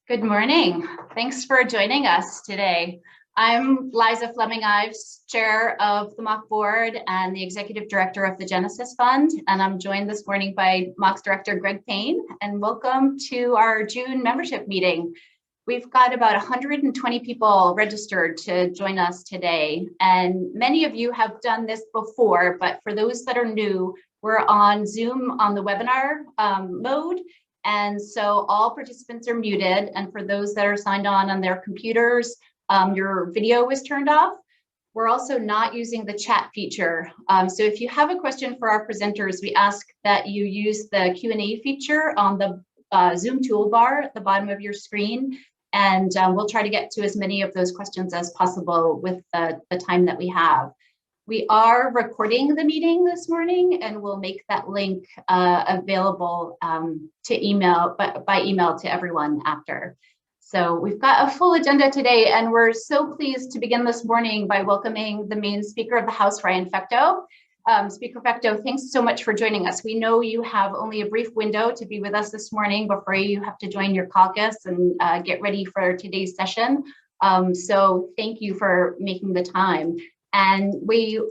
Good morning. Thanks for joining us today. I'm Liza Fleming-Ives, Chair of the MAHC Board and the Executive Director of the Genesis Fund, and I'm joined this morning by MAHC's Director Greg Payne, and welcome to our June membership meeting. We've got about 120 people registered to join us today, and many of you have done this before, but for those that are new, we're on Zoom on the webinar mode. And so all participants are muted. And for those that are signed on their computers, your video is turned off. We're also not using the chat feature. So if you have a question for our presenters, we ask that you use the Q&A feature on the Zoom toolbar at the bottom of your screen. And we'll try to get to as many of those questions as possible with the time that we have. We are recording the meeting this morning, and we'll make that link available to email by email to everyone after. So we've got a full agenda today, and we're so pleased to begin this morning by welcoming the main Speaker of the House, Ryan Fecteau. Speaker Fecteau, thanks so much for joining us. We know you have only a brief window to be with us this morning before you have to join your caucus and get ready for today's session. So thank you for making the time. And we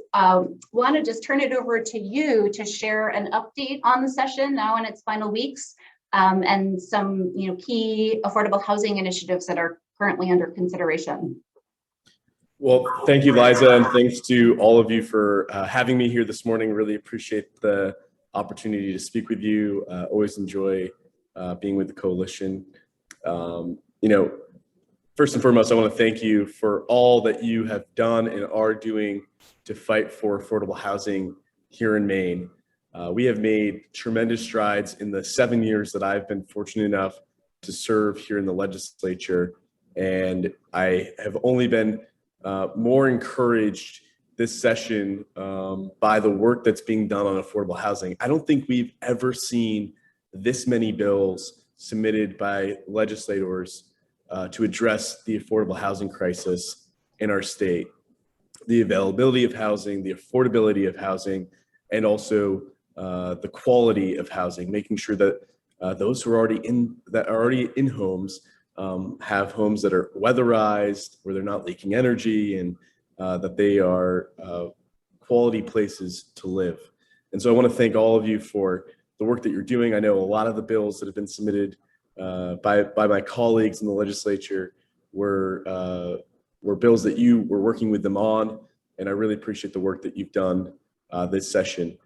want to just turn it over to you to share an update on the session now in its final weeks, and some key affordable housing initiatives that are currently under consideration. Well, thank you, Liza, and thanks to all of you for having me here this morning. Really appreciate the opportunity to speak with you. Always enjoy being with the coalition. First and foremost, I want to thank you for all that you have done and are doing to fight for affordable housing here in Maine. We have made tremendous strides in the 7 years that I've been fortunate enough to serve here in the legislature, and I have only been more encouraged this session by the work that's being done on affordable housing. I don't think we've ever seen this many bills submitted by legislators to address the affordable housing crisis in our state, the availability of housing, the affordability of housing, and also the quality of housing, making sure that those who are already in homes have homes that are weatherized, where they're not leaking energy, and that they are quality places to live. And so I want to thank all of you for the work that you're doing. I know a lot of the bills that have been submitted by my colleagues in the legislature were bills that you were working with them on, and I really appreciate the work that you've done this session.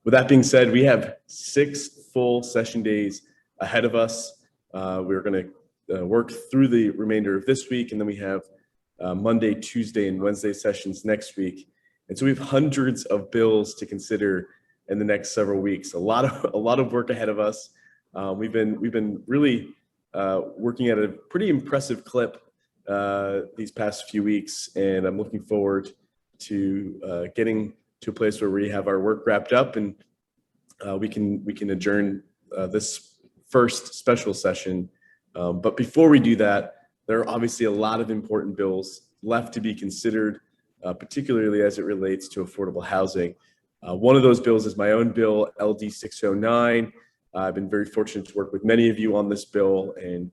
With that being said, we have 6 full session days ahead of us. We're going to work through the remainder of this week, and then we have Monday, Tuesday, and Wednesday sessions next week. And so we have hundreds of bills to consider in the next several weeks. A lot of work ahead of us. We've been really working at a pretty impressive clip these past few weeks, and I'm looking forward to getting to a place where we have our work wrapped up and we can adjourn this first special session. But before we do that, there are obviously a lot of important bills left to be considered, particularly as it relates to affordable housing. One of those bills is my own bill, LD 609. I've been very fortunate to work with many of you on this bill, and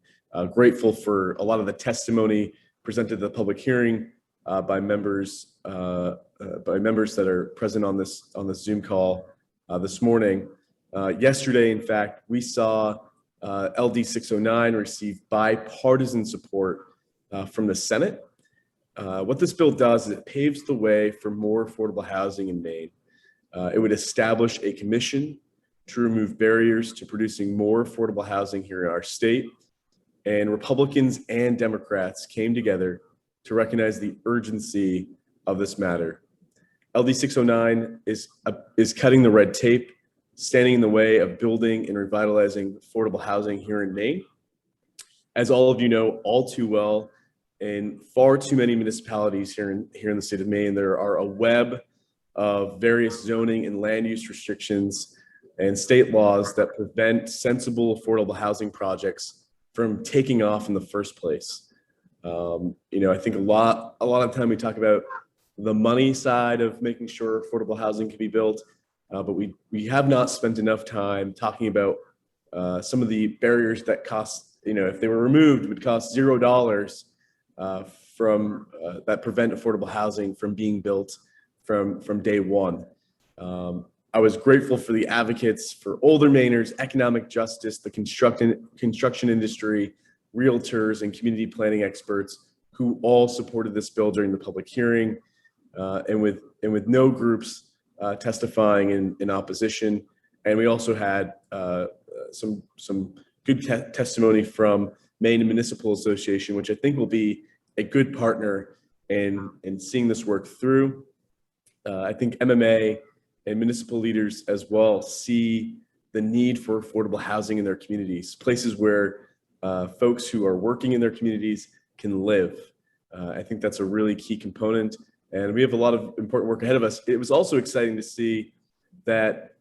grateful for a lot of the testimony presented at the public hearing by members that are present on this Zoom call this morning. Yesterday, in fact, we saw LD 609 receive bipartisan support from the Senate. What this bill does is it paves the way for more affordable housing in Maine. It would establish a commission to remove barriers to producing more affordable housing here in our state. And Republicans and Democrats came together to recognize the urgency of this matter. LD 609 is cutting the red tape, standing in the way of building and revitalizing affordable housing here in Maine. As all of you know all too well, in far too many municipalities here in the state of Maine, there are a web of various zoning and land use restrictions and state laws that prevent sensible affordable housing projects from taking off in the first place. I think a lot of time we talk about the money side of making sure affordable housing can be built, but we have not spent enough time talking about some of the barriers that cost, if they were removed, would cost $0 from that prevent affordable housing from being built from day one. I was grateful for the advocates for older Mainers, economic justice, the construction industry, realtors, and community planning experts who all supported this bill during the public hearing, and with no groups testifying in opposition. And we also had some good testimony from Maine Municipal Association, which I think will be a good partner in seeing this work through. I think MMA and municipal leaders as well see the need for affordable housing in their communities, places where folks who are working in their communities can live. I think that's a really key component, and we have a lot of important work ahead of us. It was also exciting to see that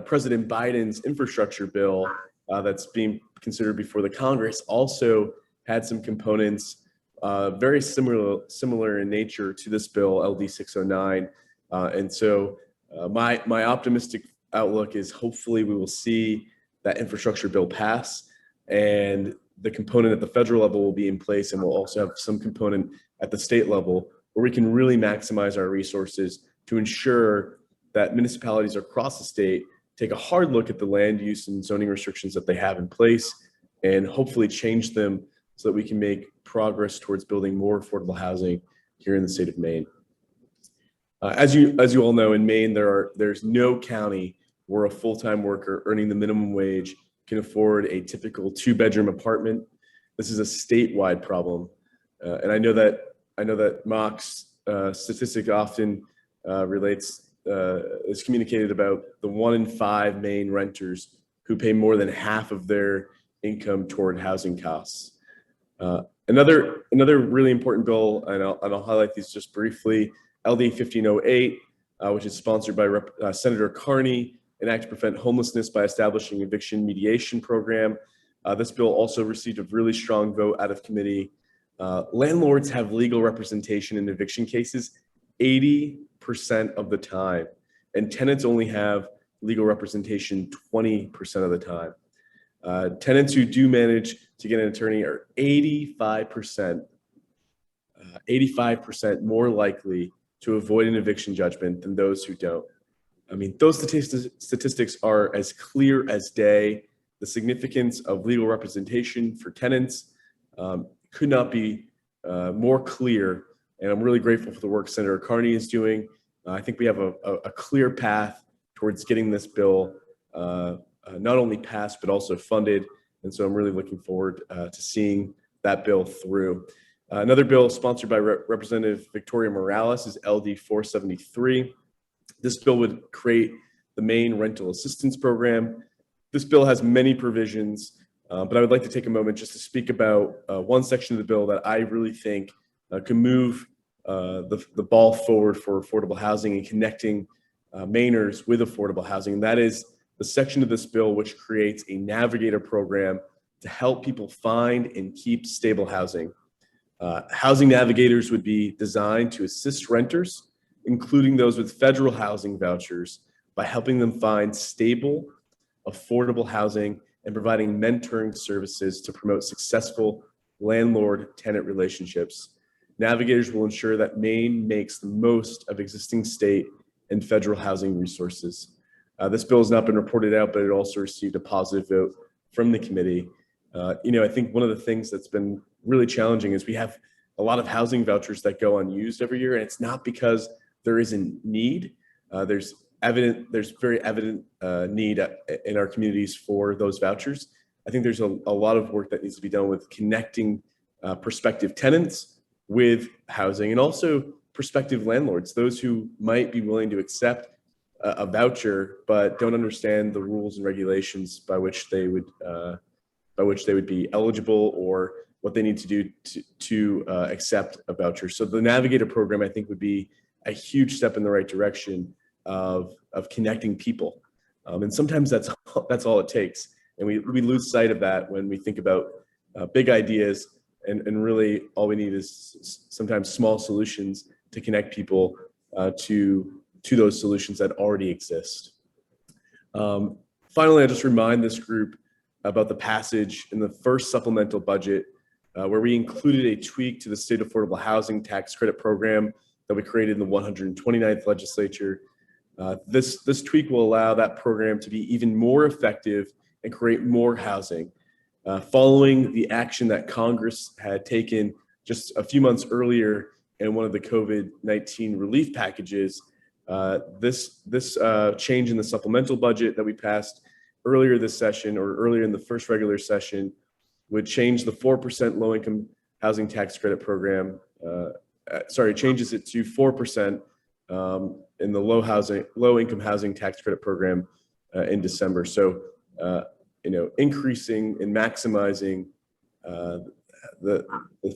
President Biden's infrastructure bill that's being considered before the Congress also had some components very similar in nature to this bill, LD 609. And so my optimistic outlook is hopefully we will see that infrastructure bill pass, and the component at the federal level will be in place, and we'll also have some component at the state level where we can really maximize our resources to ensure that municipalities across the state take a hard look at the land use and zoning restrictions that they have in place and hopefully change them so that we can make progress towards building more affordable housing here in the state of Maine. As you all know, in Maine, there's no county where a full-time worker earning the minimum wage can afford a typical 2-bedroom apartment. This is a statewide problem, and I know that MAHC statistic often is communicated about the 1 in 5 Maine renters who pay more than half of their income toward housing costs. Another really important bill, and I'll highlight these just briefly. LD 1508, which is sponsored by Senator Carney, an act to prevent homelessness by establishing eviction mediation program. This bill also received a really strong vote out of committee. Landlords have legal representation in eviction cases 80% of the time, and tenants only have legal representation 20% of the time. Tenants who do manage to get an attorney are 85% more likely to avoid an eviction judgment than those who don't. I mean, those statistics are as clear as day. The significance of legal representation for tenants could not be more clear, and I'm really grateful for the work Senator Carney is doing. I think we have a clear path towards getting this bill not only passed, but also funded, and so I'm really looking forward to seeing that bill through. Another bill sponsored by Representative Victoria Morales is LD 473. This bill would create the Maine Rental Assistance Program. This bill has many provisions, but I would like to take a moment just to speak about one section of the bill that I really think can move the ball forward for affordable housing and connecting Mainers with affordable housing. And that is the section of this bill which creates a navigator program to help people find and keep stable housing. Housing navigators would be designed to assist renters, including those with federal housing vouchers, by helping them find stable, affordable housing and providing mentoring services to promote successful landlord-tenant relationships. Navigators will ensure that Maine makes the most of existing state and federal housing resources. This bill has not been reported out, but it also received a positive vote from the committee. I think one of the things that's been really challenging is we have a lot of housing vouchers that go unused every year, and it's not because there isn't need. There's very evident need in our communities for those vouchers. I think there's a lot of work that needs to be done with connecting prospective tenants with housing, and also prospective landlords, those who might be willing to accept a voucher but don't understand the rules and regulations by which they would be eligible or what they need to do to accept a voucher. So the Navigator program, I think, would be a huge step in the right direction of connecting people. And sometimes that's all it takes. And we lose sight of that when we think about big ideas, and really all we need is sometimes small solutions to connect people to those solutions that already exist. Finally, I just remind this group about the passage in the first supplemental budget where we included a tweak to the state affordable housing tax credit program that we created in the 129th legislature. This tweak will allow that program to be even more effective and create more housing. Following the action that Congress had taken just a few months earlier in one of the COVID-19 relief packages, this change in the supplemental budget that we passed earlier this session, or earlier in the first regular session, would change the 4% low-income housing tax credit program. Changes it to 4% in the low-income housing tax credit program in December. So, increasing and maximizing the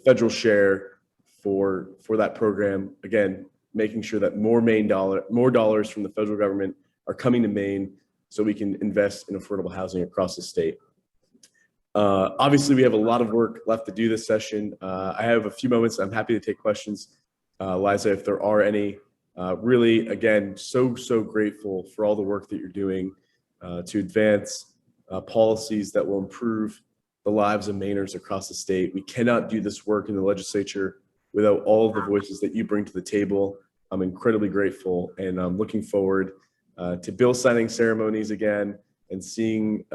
federal share for that program. Again, making sure that more dollars from the federal government are coming to Maine, so we can invest in affordable housing across the state. Obviously, we have a lot of work left to do this session. I have a few moments. I'm happy to take questions, Liza, if there are any. Really, again, so grateful for all the work that you're doing to advance policies that will improve the lives of Mainers across the state. We cannot do this work in the legislature without all of the voices that you bring to the table. I'm incredibly grateful, and I'm looking forward to bill signing ceremonies again and seeing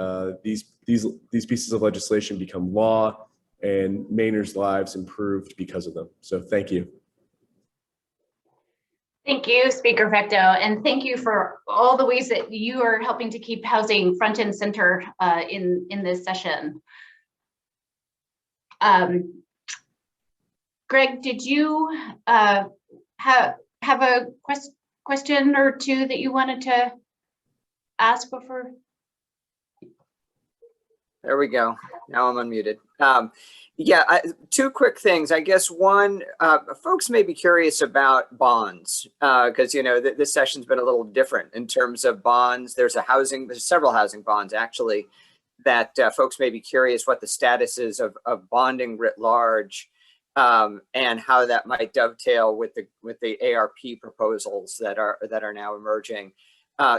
these pieces of legislation become law and Mainers' lives improved because of them. So thank you. Thank you, Speaker Fecto, and thank you for all the ways that you are helping to keep housing front and center in this session. Greg, did you have a question or two that you wanted to ask before? There we go. Now I'm unmuted. Two quick things. I guess one, folks may be curious about bonds because this session's been a little different in terms of bonds. There's several housing bonds actually that folks may be curious what the status is of bonding writ large, and how that might dovetail with the ARP proposals that are now emerging.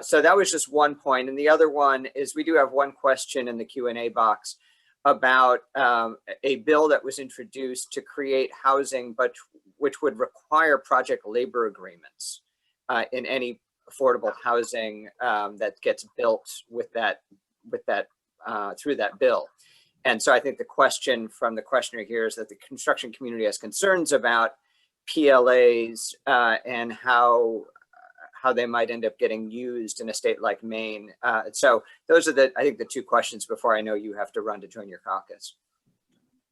So that was just one point. And the other one is we do have one question in the Q&A box about a bill that was introduced to create housing, but which would require project labor agreements in any affordable housing that gets built with that through that bill. And so I think the question from the questioner here is that the construction community has concerns about PLAs and how they might end up getting used in a state like Maine. So those are I think the two questions before I know you have to run to join your caucus.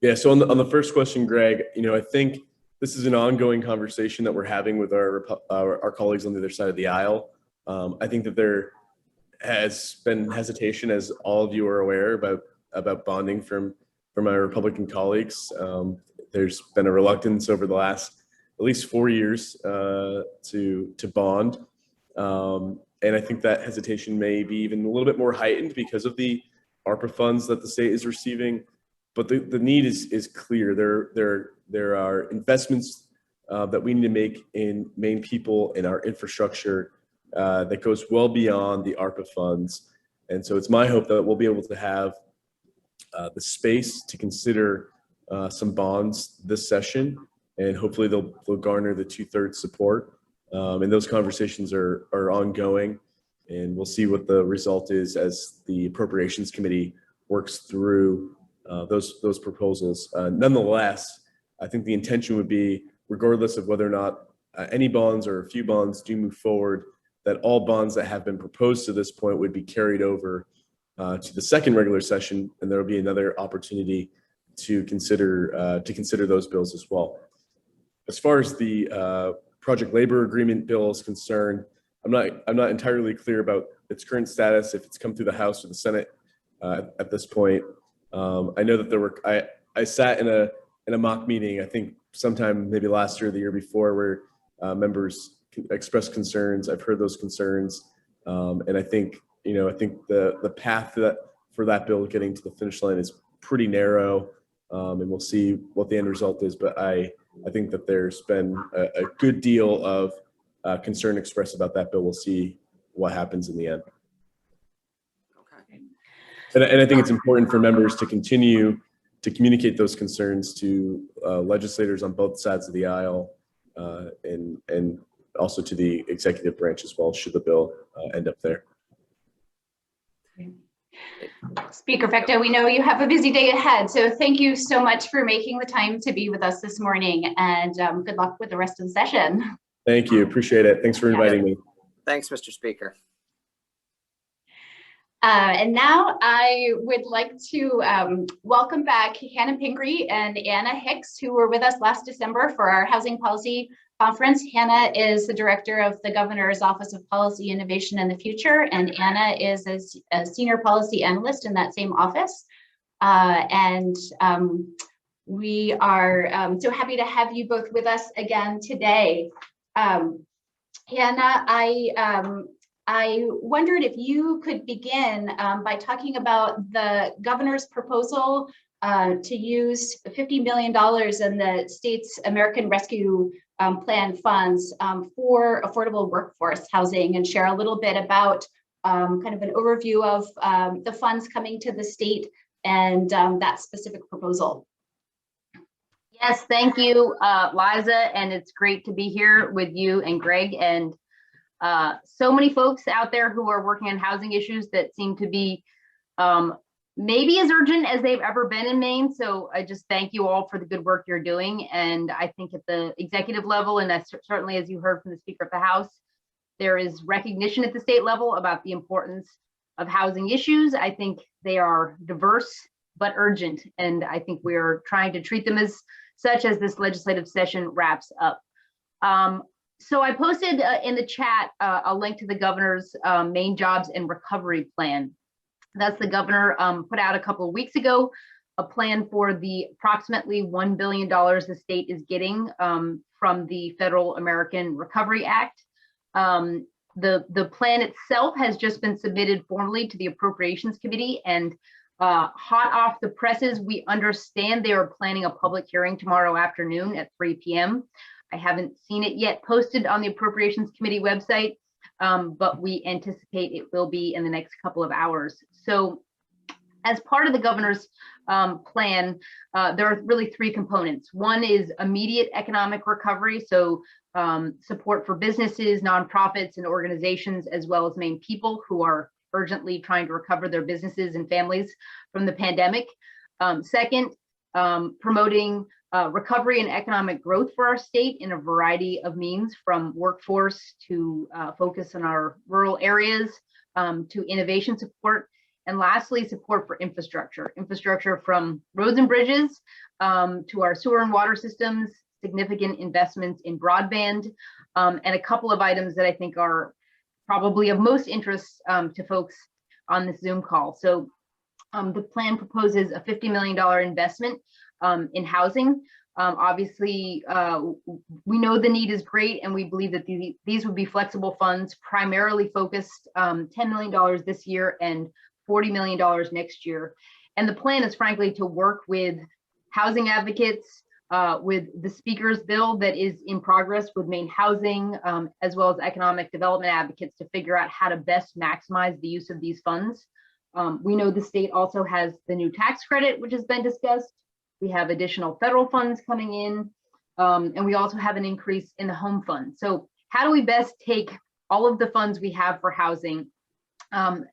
Yeah, so on the first question, Greg, I think this is an ongoing conversation that we're having with our colleagues on the other side of the aisle. I think that there has been hesitation, as all of you are aware, about bonding from my Republican colleagues. There's been a reluctance over the last at least 4 years to bond. And I think that hesitation may be even a little bit more heightened because of the ARPA funds that the state is receiving. But the need is clear. There are investments that we need to make in Maine people, in our infrastructure, that goes well beyond the ARPA funds. And so it's my hope that we'll be able to have the space to consider some bonds this session, and hopefully they'll garner the 2/3 support. And those conversations are ongoing, and we'll see what the result is as the Appropriations Committee works through those proposals. Nonetheless, I think the intention would be, regardless of whether or not any bonds or a few bonds do move forward, that all bonds that have been proposed to this point would be carried over to the second regular session, and there will be another opportunity to consider those bills as well. As far as the project labor agreement bill is concerned, I'm not entirely clear about its current status, if it's come through the House or the Senate at this point. I know that I sat in a mock meeting, I think sometime maybe last year or the year before, where members expressed concerns. I've heard those concerns, and I think the path for that bill getting to the finish line is pretty narrow, and we'll see what the end result is. But I think that there's been a good deal of concern expressed about that bill. We'll see what happens in the end. Okay. And I think it's important for members to continue to communicate those concerns to legislators on both sides of the aisle, and also to the executive branch as well, should the bill end up there. Speaker Fecta, we know you have a busy day ahead, so thank you so much for making the time to be with us this morning, and good luck with the rest of the session. Thank you. Appreciate it. Thanks for inviting me. Thanks, Mr. Speaker. And now I would like to welcome back Hannah Pingree and Anna Hicks, who were with us last December for our Housing Policy Conference. Hannah is the director of the Governor's Office of Policy Innovation and the Future, and Anna is a senior policy analyst in that same office. We are so happy to have you both with us again today. Hannah, I wondered if you could begin by talking about the governor's proposal to use $50 million in the state's American Rescue Plan funds for affordable workforce housing, and share a little bit about kind of an overview of the funds coming to the state and that specific proposal. Yes, thank you, Liza, and it's great to be here with you and Greg and so many folks out there who are working on housing issues that seem to be maybe as urgent as they've ever been in Maine. So I just thank you all for the good work you're doing. And I think at the executive level, and that's certainly, as you heard from the Speaker of the House, there is recognition at the state level about the importance of housing issues. I think they are diverse but urgent, and I think we are trying to treat them as such as this legislative session wraps up. So I posted in the chat a link to the governor's Maine Jobs and Recovery Plan. That's the governor put out a couple of weeks ago, a plan for the approximately $1 billion the state is getting from the Federal American Recovery Act. The plan itself has just been submitted formally to the Appropriations Committee, and hot off the presses, we understand they are planning a public hearing tomorrow afternoon at 3 p.m. I haven't seen it yet posted on the Appropriations Committee website, but we anticipate it will be in the next couple of hours. So as part of the governor's plan, there are really three components. One is immediate economic recovery, so support for businesses, nonprofits, and organizations, as well as Maine people who are urgently trying to recover their businesses and families from the pandemic. Second, promoting recovery and economic growth for our state in a variety of means, from workforce to focus on our rural areas, to innovation support, and lastly, support for infrastructure from roads and bridges to our sewer and water systems, significant investments in broadband, and a couple of items that I think are probably of most interest to folks on this Zoom call. So the plan proposes a $50 million investment in housing. Obviously, we know the need is great, and we believe that these would be flexible funds, primarily focused $10 million this year and $40 million next year. And the plan is frankly to work with housing advocates, with the speaker's bill that is in progress with Maine Housing, as well as economic development advocates, to figure out how to best maximize the use of these funds. We know the state also has the new tax credit, which has been discussed. We have additional federal funds coming in, and we also have an increase in the home fund. So how do we best take all of the funds we have for housing,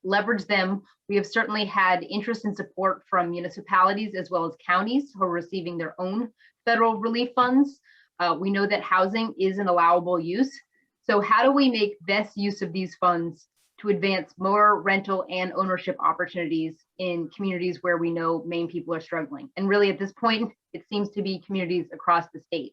leverage them? We have certainly had interest and support from municipalities as well as counties who are receiving their own federal relief funds. We know that housing is an allowable use. So how do we make best use of these funds to advance more rental and ownership opportunities in communities where we know Maine people are struggling? And really at this point, it seems to be communities across the state.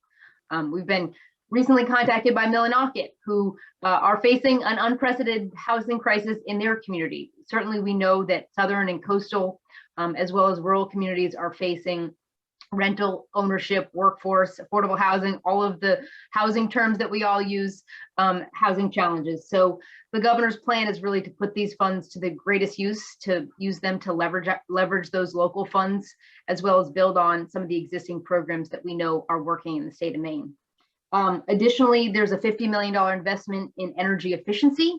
We've been recently contacted by Millinocket, who are facing an unprecedented housing crisis in their community. Certainly we know that southern and coastal, as well as rural communities, are facing rental, ownership, workforce, affordable housing, all of the housing terms that we all use, housing challenges. So the governor's plan is really to put these funds to the greatest use, to use them to leverage those local funds, as well as build on some of the existing programs that we know are working in the state of Maine. Additionally, there's a $50 million investment in energy efficiency.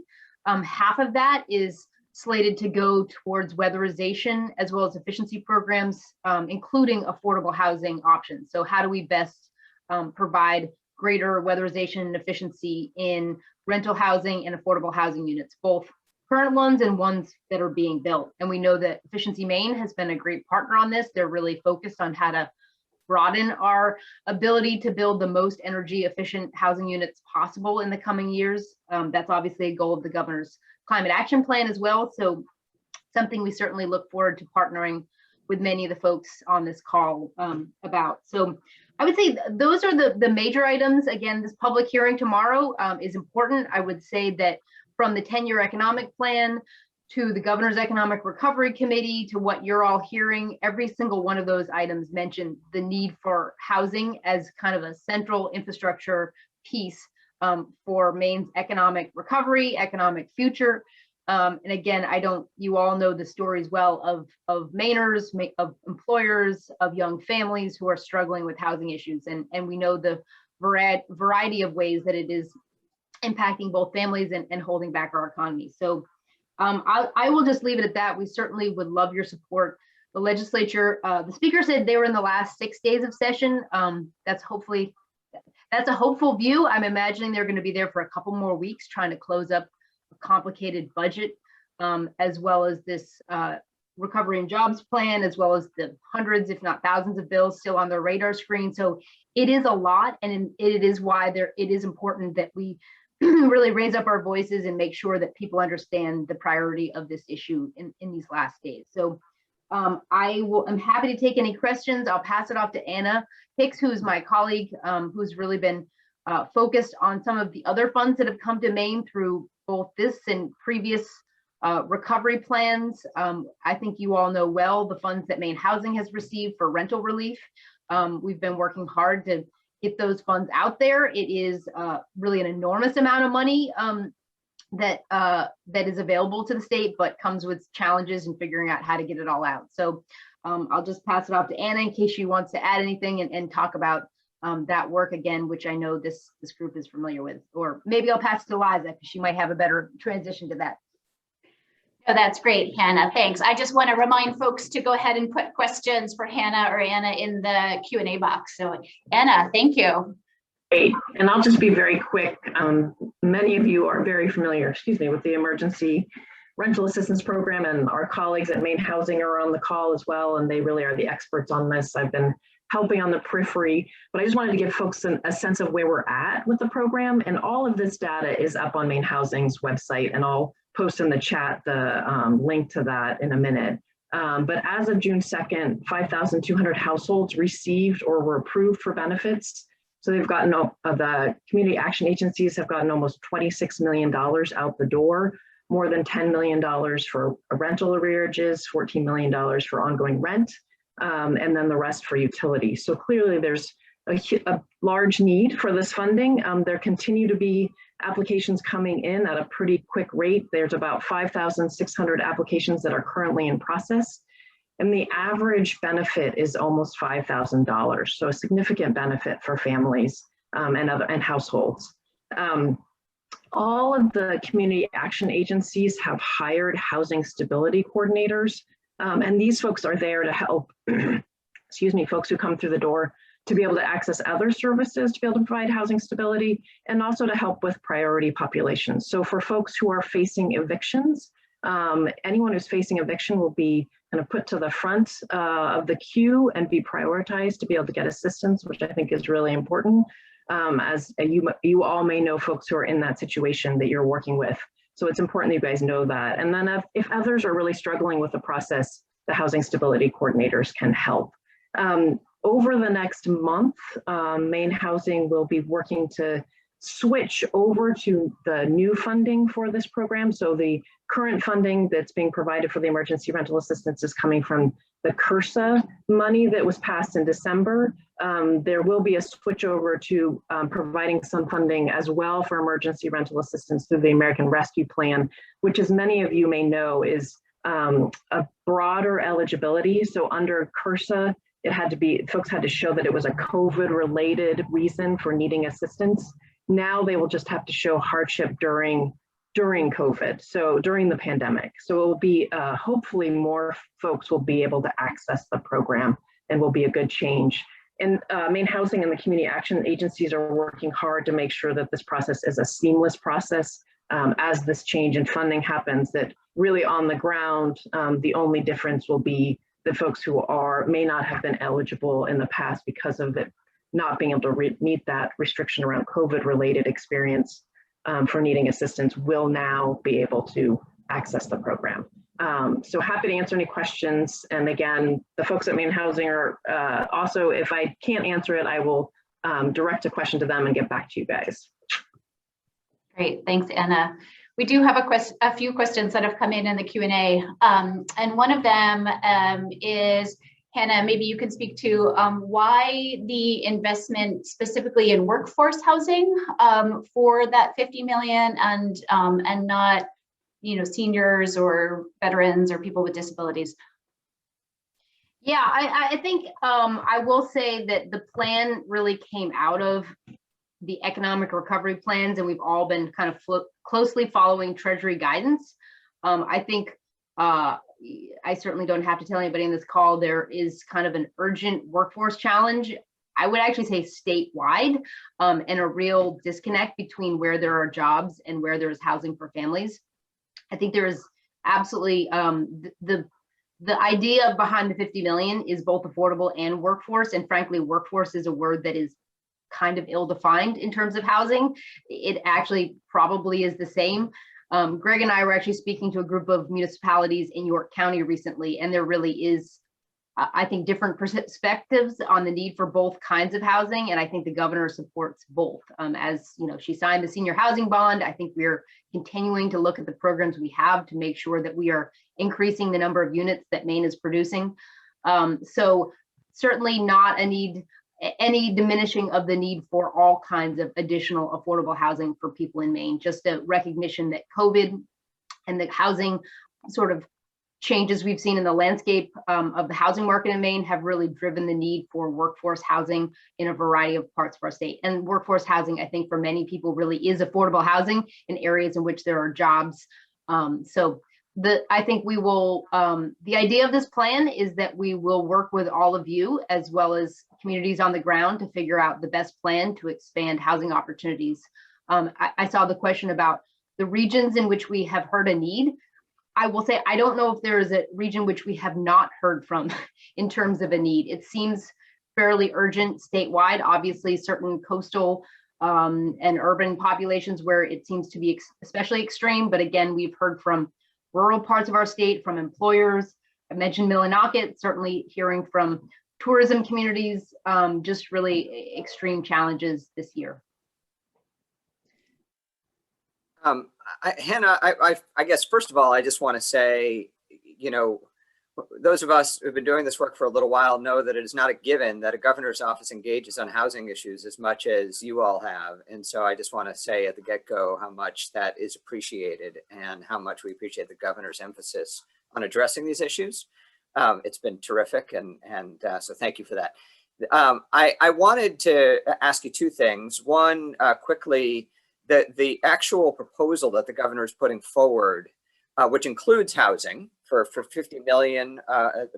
Half of that is slated to go towards weatherization as well as efficiency programs, including affordable housing options. So how do we best provide greater weatherization and efficiency in rental housing and affordable housing units, both current ones and ones that are being built? And we know that Efficiency Maine has been a great partner on this. They're really focused on how to broaden our ability to build the most energy efficient housing units possible in the coming years. That's obviously a goal of the governor's climate action plan as well. So something we certainly look forward to partnering with many of the folks on this call about. So I would say those are the major items. Again, this public hearing tomorrow is important. I would say that from the 10-year economic plan to the Governor's Economic Recovery Committee to what you're all hearing, every single one of those items mentioned the need for housing as kind of a central infrastructure piece for Maine's economic recovery, economic future. And again, you all know the stories well of Mainers, of employers, of young families who are struggling with housing issues. And we know the variety of ways that it is impacting both families and holding back our economy. So I will just leave it at that. We certainly would love your support. The legislature, the speaker said they were in the last 6 days of session. That's a hopeful view. I'm imagining they're going to be there for a couple more weeks trying to close up a complicated budget, as well as this recovery and jobs plan, as well as the hundreds, if not thousands of bills still on their radar screen. So it is a lot, and it is why it is important that we really raise up our voices and make sure that people understand the priority of this issue in these last days. So I'm happy to take any questions. I'll pass it off to Anna Hicks, who's my colleague, who's really been focused on some of the other funds that have come to Maine through both this and previous recovery plans. I think you all know well the funds that Maine Housing has received for rental relief. We've been working hard to get those funds out there. It is really an enormous amount of money that is available to the state, but comes with challenges in figuring out how to get it all out. So I'll just pass it off to Anna in case she wants to add anything and talk about that work again, which I know this group is familiar with. Or maybe I'll pass it to Liza because she might have a better transition to that. Oh, that's great, Hannah. Thanks. I just want to remind folks to go ahead and put questions for Hannah or Anna in the Q&A box. So Anna, thank you. Great. And I'll just be very quick. Many of you are very familiar, with the Emergency Rental Assistance Program, and our colleagues at Maine Housing are on the call as well, and they really are the experts on this. I've been helping on the periphery, but I just wanted to give folks a sense of where we're at with the program. And all of this data is up on Maine Housing's website, and I'll post in the chat the link to that in a minute. But as of June 2nd, 5,200 households received or were approved for benefits. So they've gotten, the community action agencies have gotten almost $26 million out the door, more than $10 million for rental arrearages, $14 million for ongoing rent, and then the rest for utilities. So clearly there's a large need for this funding. There continue to be applications coming in at a pretty quick rate. There's about 5,600 applications that are currently in process. And the average benefit is almost $5,000. So a significant benefit for families and households. All of the community action agencies have hired housing stability coordinators. And these folks are there to help, folks who come through the door to be able to access other services, to be able to provide housing stability, and also to help with priority populations. So for folks who are facing evictions, anyone who's facing eviction will be kind of put to the front of the queue and be prioritized to be able to get assistance, which I think is really important. As you all may know folks who are in that situation that you're working with. So it's important that you guys know that. And then if others are really struggling with the process, the housing stability coordinators can help. Over the next month, Maine Housing will be working to switch over to the new funding for this program. So the current funding that's being provided for the emergency rental assistance is coming from the CRSA money that was passed in December. There will be a switch over to providing some funding as well for emergency rental assistance through the American Rescue Plan, which, as many of you may know, is a broader eligibility. So under CRSA, folks had to show that it was a COVID-related reason for needing assistance. Now they will just have to show hardship during during COVID, so during the pandemic. So it will be, hopefully more folks will be able to access the program and will be a good change. And Maine Housing and the community action agencies are working hard to make sure that this process is a seamless process as this change in funding happens, that really on the ground, the only difference will be the folks who may not have been eligible in the past because of it not being able to meet that restriction around COVID related experience for needing assistance will now be able to access the program. So happy to answer any questions. And again, the folks at Maine Housing are also, if I can't answer it, I will direct a question to them and get back to you guys. Great, thanks, Anna. We do have a few questions that have come in the Q&A. And one of them is, Hannah, maybe you can speak to why the investment specifically in workforce housing for that 50 million and not, seniors or veterans or people with disabilities. Yeah, I think I will say that the plan really came out of the economic recovery plans, and we've all been kind of closely following Treasury guidance. I think I certainly don't have to tell anybody in this call, there is kind of an urgent workforce challenge. I would actually say statewide, and a real disconnect between where there are jobs and where there's housing for families. I think there is absolutely the idea behind the 50 million is both affordable and workforce. And frankly, workforce is a word that is kind of ill-defined in terms of housing. It actually probably is the same. Greg and I were actually speaking to a group of municipalities in York County recently, and there really is, I think, different perspectives on the need for both kinds of housing. And I think the governor supports both. As she signed the senior housing bond, I think we're continuing to look at the programs we have to make sure that we are increasing the number of units that Maine is producing. So certainly not any diminishing of the need for all kinds of additional affordable housing for people in Maine, just a recognition that COVID and the housing sort of changes we've seen in the landscape of the housing market in Maine have really driven the need for workforce housing in a variety of parts of our state. And workforce housing, I think for many people really is affordable housing in areas in which there are jobs. I think we will, the idea of this plan is that we will work with all of you as well as communities on the ground to figure out the best plan to expand housing opportunities. I saw the question about the regions in which we have heard a need. I will say, I don't know if there is a region which we have not heard from in terms of a need. It seems fairly urgent statewide, obviously certain coastal and urban populations where it seems to be especially extreme. But again, we've heard from rural parts of our state, from employers. I mentioned Millinocket, certainly hearing from tourism communities, just really extreme challenges this year. Hannah, I guess, first of all, I just want to say, those of us who've been doing this work for a little while know that it is not a given that a governor's office engages on housing issues as much as you all have. And so I just want to say at the get-go how much that is appreciated and how much we appreciate the governor's emphasis on addressing these issues. It's been terrific. And so thank you for that. I wanted to ask you two things. One, quickly, the actual proposal that the governor is putting forward, which includes housing for 50 million,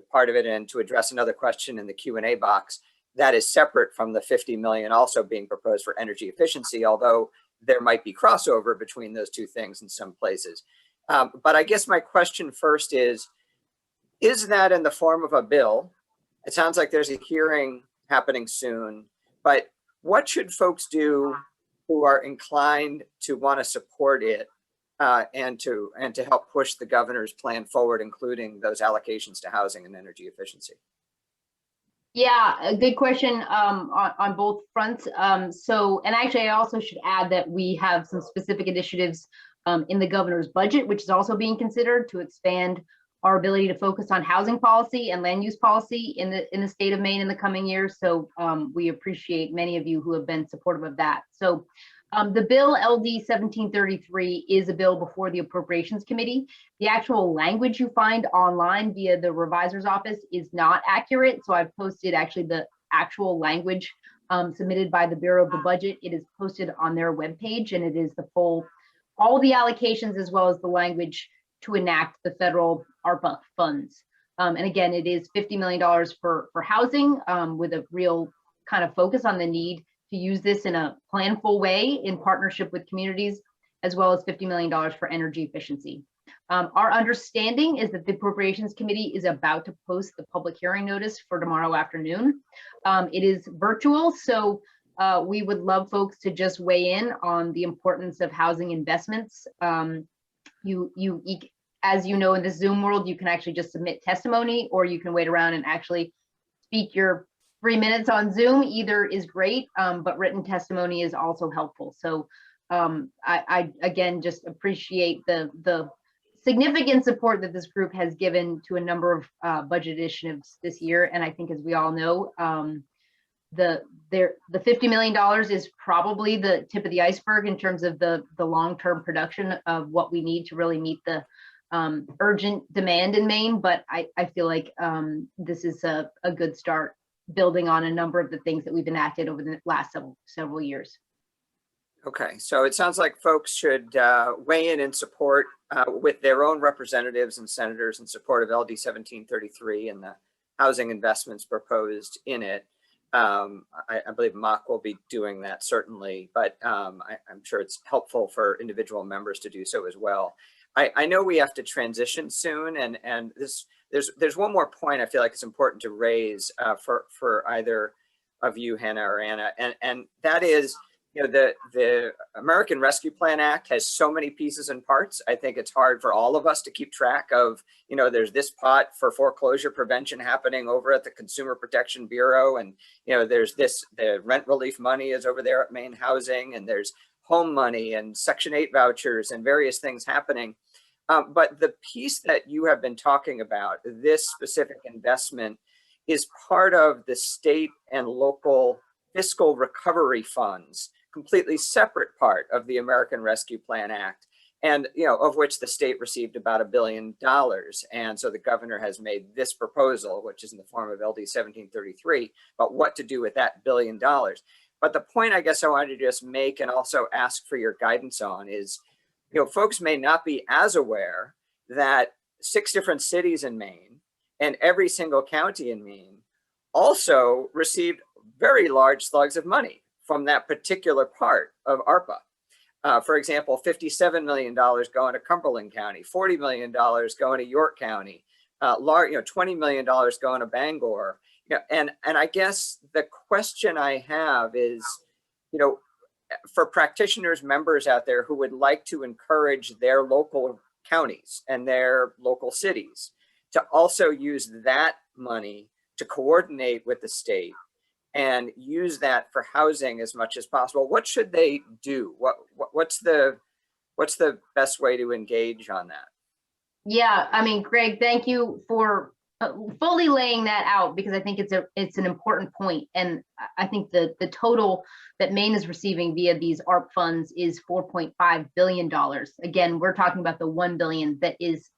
part of it, and to address another question in the Q&A box, that is separate from the 50 million also being proposed for energy efficiency, although there might be crossover between those two things in some places. But I guess my question first is that in the form of a bill? It sounds like there's a hearing happening soon, but what should folks do who are inclined to want to support it and to help push the governor's plan forward, including those allocations to housing and energy efficiency? Yeah, a good question on both fronts. And actually, I also should add that we have some specific initiatives in the governor's budget, which is also being considered to expand our ability to focus on housing policy and land use policy in the state of Maine in the coming years. So we appreciate many of you who have been supportive of that. So the bill LD 1733 is a bill before the Appropriations Committee. The actual language you find online via the revisor's office is not accurate. So I've posted actually the actual language submitted by the Bureau of the Budget. It is posted on their webpage, and it is the full all the allocations as well as the language to enact the federal ARPA funds. And again, it is $50 million for housing, with a real kind of focus on the need to use this in a planful way in partnership with communities, as well as $50 million for energy efficiency. Our understanding is that the Appropriations Committee is about to post the public hearing notice for tomorrow afternoon. It is virtual, so we would love folks to just weigh in on the importance of housing investments. As you know, in the Zoom world, you can actually just submit testimony, or you can wait around and actually speak your 3 minutes on Zoom. Either is great, but written testimony is also helpful. So I again just appreciate the significant support that this group has given to a number of budget initiatives this year. And I think, as we all know, the $50 million is probably the tip of the iceberg in terms of the long-term production of what we need to really meet the urgent demand in Maine. But I feel like this is a good start, building on a number of the things that we've enacted over the last several years. Okay, so it sounds like folks should weigh in support with their own representatives and senators in support of LD 1733 and the housing investments proposed in it. I believe MAHC will be doing that, certainly, but I'm sure it's helpful for individual members to do so as well. I know we have to transition soon, and there's one more point I feel like it's important to raise for either of you, Hannah or Anna, and that is, you know, the American Rescue Plan Act has so many pieces and parts. I think it's hard for all of us to keep track of, you know, there's this pot for foreclosure prevention happening over at the Consumer Protection Bureau. And, you know, there's the rent relief money is over there at Maine Housing, and there's home money and Section 8 vouchers and various things happening. But the piece that you have been talking about, this specific investment, is part of the state and local fiscal recovery funds, completely separate part of the American Rescue Plan Act, and, you know, of which the state received about $1 billion. And so the governor has made this proposal, which is in the form of LD 1733, about what to do with that $1 billion. But the point I guess I wanted to just make and also ask for your guidance on is, you know, folks may not be as aware that 6 different cities in Maine and every single county in Maine also received very large slugs of money from that particular part of ARPA. For example, $57 million going to Cumberland County, $40 million going to York County, $20 million going to Bangor. You know, and I guess the question I have is, you know, for practitioners, members out there who would like to encourage their local counties and their local cities to also use that money to coordinate with the state and use that for housing as much as possible, what should they do? What's the best way to engage on that? Yeah, I mean, Greg, thank you for fully laying that out, because I think it's an important point. And I think the total that Maine is receiving via these ARP funds is $4.5 billion. Again, we're talking about the $1 billion that is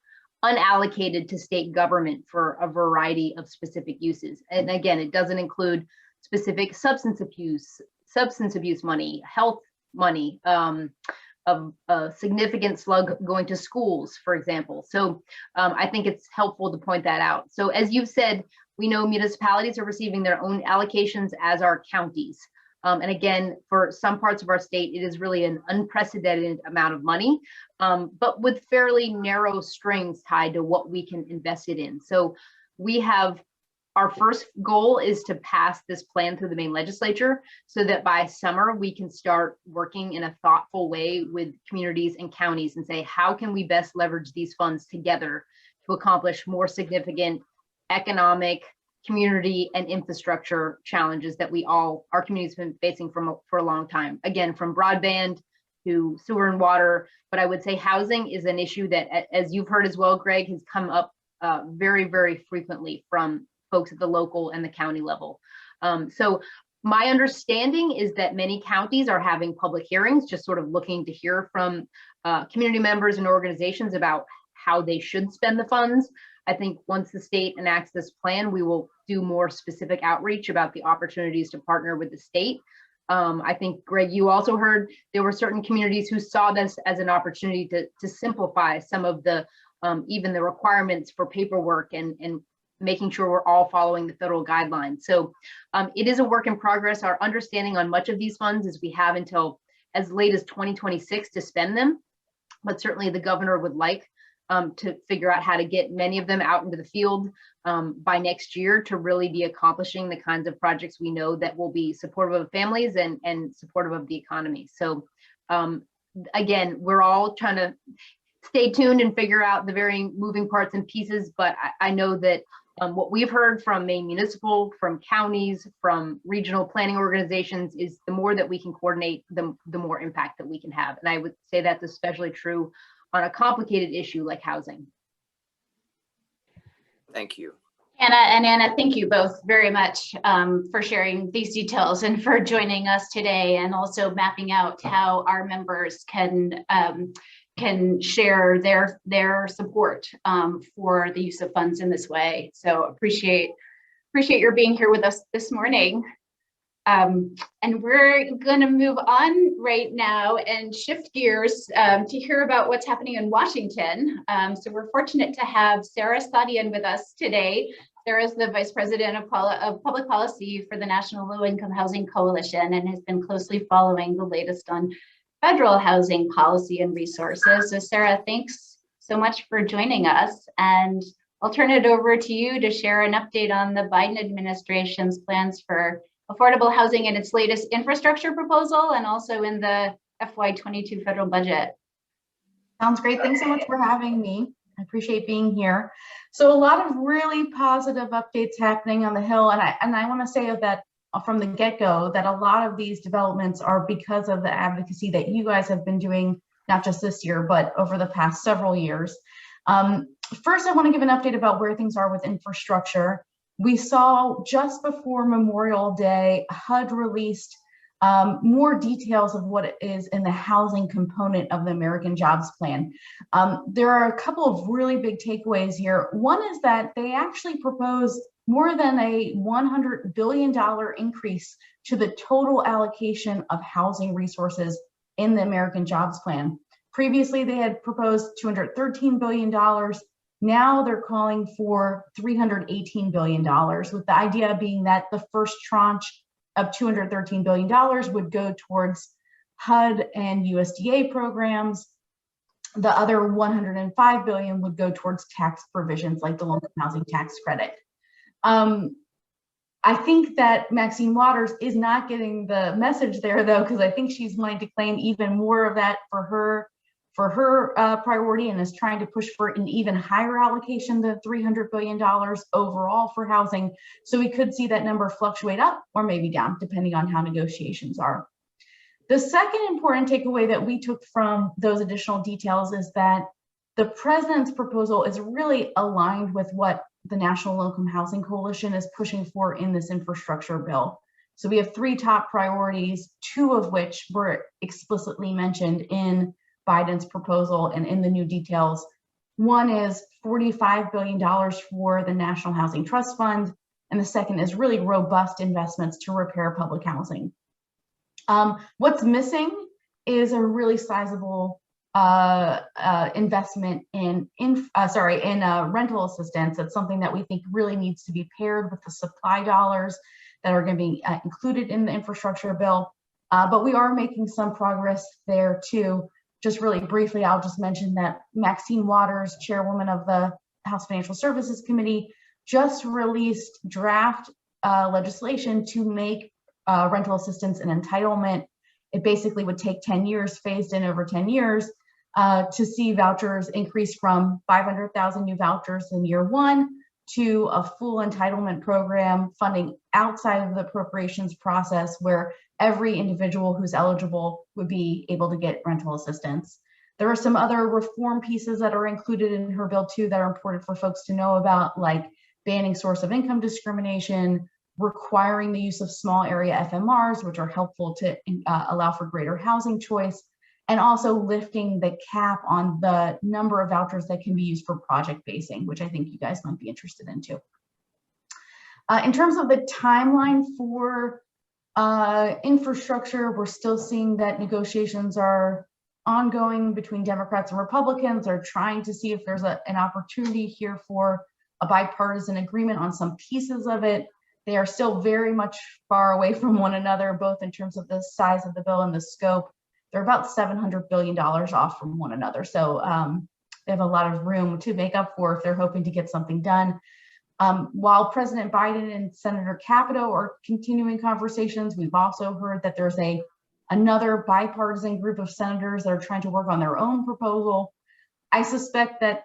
unallocated to state government for a variety of specific uses. And again, it doesn't include specific substance abuse money, health money, a significant slug going to schools, for example. So I think it's helpful to point that out. So as you've said, we know municipalities are receiving their own allocations, as are counties. And again, for some parts of our state, it is really an unprecedented amount of money, but with fairly narrow strings tied to what we can invest it in. So we have, our first goal is to pass this plan through the Maine legislature so that by summer we can start working in a thoughtful way with communities and counties and say, how can we best leverage these funds together to accomplish more significant economic, community, and infrastructure challenges that our community's been facing for a long time. Again, from broadband to sewer and water, but I would say housing is an issue that, as you've heard as well, Greg, has come up very, very frequently from folks at the local and the county level. So my understanding is that many counties are having public hearings, just sort of looking to hear from community members and organizations about how they should spend the funds. I think once the state enacts this plan, we will do more specific outreach about the opportunities to partner with the state. I think, Greg, you also heard there were certain communities who saw this as an opportunity to simplify some of the even the requirements for paperwork and making sure we're all following the federal guidelines. So it is a work in progress. Our understanding on much of these funds is we have until as late as 2026 to spend them, but certainly the governor would like to figure out how to get many of them out into the field by next year to really be accomplishing the kinds of projects we know that will be supportive of families and supportive of the economy. So again, we're all trying to stay tuned and figure out the varying moving parts and pieces, but I know that what we've heard from Maine Municipal, from counties, from regional planning organizations is the more that we can coordinate, the more impact that we can have. And I would say that's especially true on a complicated issue like housing. Thank you. Anna and Anna, thank you both very much for sharing these details and for joining us today, and also mapping out how our members can share their support for the use of funds in this way. So appreciate your being here with us this morning. And we're going to move on right now and shift gears to hear about what's happening in Washington. So we're fortunate to have Sarah Sadian with us today. Sarah is the Vice President of Public Policy for the National Low Income Housing Coalition and has been closely following the latest on federal housing policy and resources. So Sarah, thanks so much for joining us. And I'll turn it over to you to share an update on the Biden administration's plans for affordable housing in its latest infrastructure proposal and also in the FY22 federal budget. Sounds great. Thanks so much for having me. I appreciate being here. So a lot of really positive updates happening on the Hill. And I want to say that from the get-go that a lot of these developments are because of the advocacy that you guys have been doing, not just this year, but over the past several years. First, I want to give an update about where things are with infrastructure. We saw just before Memorial Day, HUD released more details of what it is in the housing component of the American Jobs Plan. There are a couple of really big takeaways here. One is that they actually propose more than a $100 billion increase to the total allocation of housing resources in the American Jobs Plan. Previously, they had proposed $213 billion. Now they're calling for $318 billion, with the idea being that the first tranche of $213 billion would go towards HUD and USDA programs. The other $105 billion would go towards tax provisions like the low-income housing tax credit. I think that Maxine Waters is not getting the message there, though, because I think she's wanting to claim even more of that for her priority and is trying to push for an even higher allocation than $300 billion overall for housing. So we could see that number fluctuate up or maybe down, depending on how negotiations are. The second important takeaway that we took from those additional details is that the president's proposal is really aligned with what the National Low Income Housing Coalition is pushing for in this infrastructure bill. So we have three top priorities, two of which were explicitly mentioned in Biden's proposal and in the new details. One is $45 billion for the National Housing Trust Fund, and the second is really robust investments to repair public housing. What's missing is a really sizable investment in rental assistance. That's something that we think really needs to be paired with the supply dollars that are going to be included in the infrastructure bill. But we are making some progress there too. Just really briefly, I'll just mention that Maxine Waters, chairwoman of the House Financial Services Committee, just released draft legislation to make rental assistance an entitlement. It basically would take 10 years, phased in over 10 years, to see vouchers increase from 500,000 new vouchers in year one to a full entitlement program funding outside of the appropriations process where every individual who's eligible would be able to get rental assistance. There are some other reform pieces that are included in her bill too that are important for folks to know about, like banning source of income discrimination, requiring the use of small area FMRs, which are helpful to allow for greater housing choice, and also lifting the cap on the number of vouchers that can be used for project basing, which I think you guys might be interested in too. In terms of the timeline for Infrastructure, we're still seeing that negotiations are ongoing between Democrats and Republicans. They're trying to see if there's an opportunity here for a bipartisan agreement on some pieces of it. They are still very much far away from one another, both in terms of the size of the bill and the scope. They're about $700 billion off from one another. So they have a lot of room to make up for if they're hoping to get something done. While President Biden and Senator Capito are continuing conversations, we've also heard that there's another bipartisan group of senators that are trying to work on their own proposal. I suspect that